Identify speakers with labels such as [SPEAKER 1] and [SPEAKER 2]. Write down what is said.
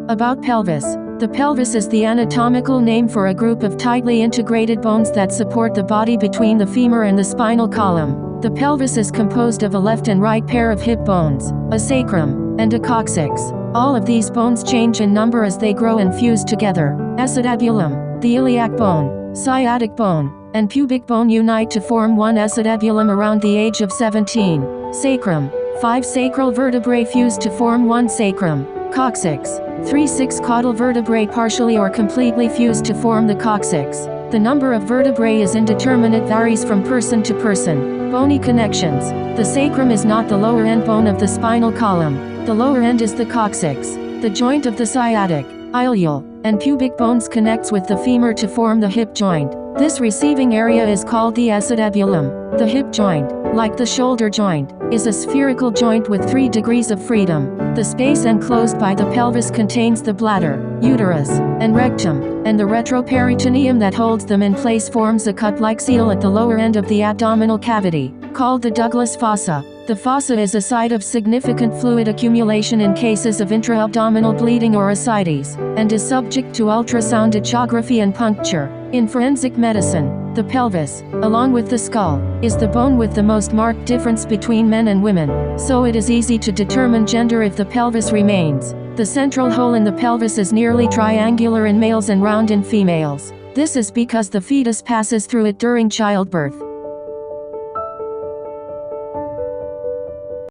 [SPEAKER 1] About pelvis. The pelvis is the anatomical name for a group of tightly integrated bones that support the body between the femur and the spinal column. The pelvis is composed of a left and right pair of hip bones, a sacrum, and a coccyx. All of these bones change in number as they grow and fuse together. Acetabulum, the iliac bone, sciatic bone, and pubic bone unite to form one acetabulum around the age of 17. Sacrum. 5 sacral vertebrae fuse to form one sacrum. Coccyx. 3 6-caudal vertebrae partially or completely fuse to form the coccyx. The number of vertebrae is indeterminate, varies from person to person. Bony connections. The sacrum is not the lower end bone of the spinal column. The lower end is the coccyx. The joint of the sciatic, iliac, and pubic bones connects with the femur to form the hip joint. This receiving area is called the acetabulum. The hip joint, like the shoulder joint, is a spherical joint with 3 degrees of freedom. The space enclosed by the pelvis contains the bladder, uterus, and rectum, and the retroperitoneum that holds them in place forms a cup-like seal at the lower end of the abdominal cavity, called the Douglas fossa. The fossa is a site of significant fluid accumulation in cases of intra-abdominal bleeding or ascites, and is subject to ultrasound echography and puncture. In forensic medicine, the pelvis, along with the skull, is the bone with the most marked difference between men and women, so it is easy to determine gender if the pelvis remains. The central hole in the pelvis is nearly triangular in males and round in females. This is because the fetus passes through it during childbirth.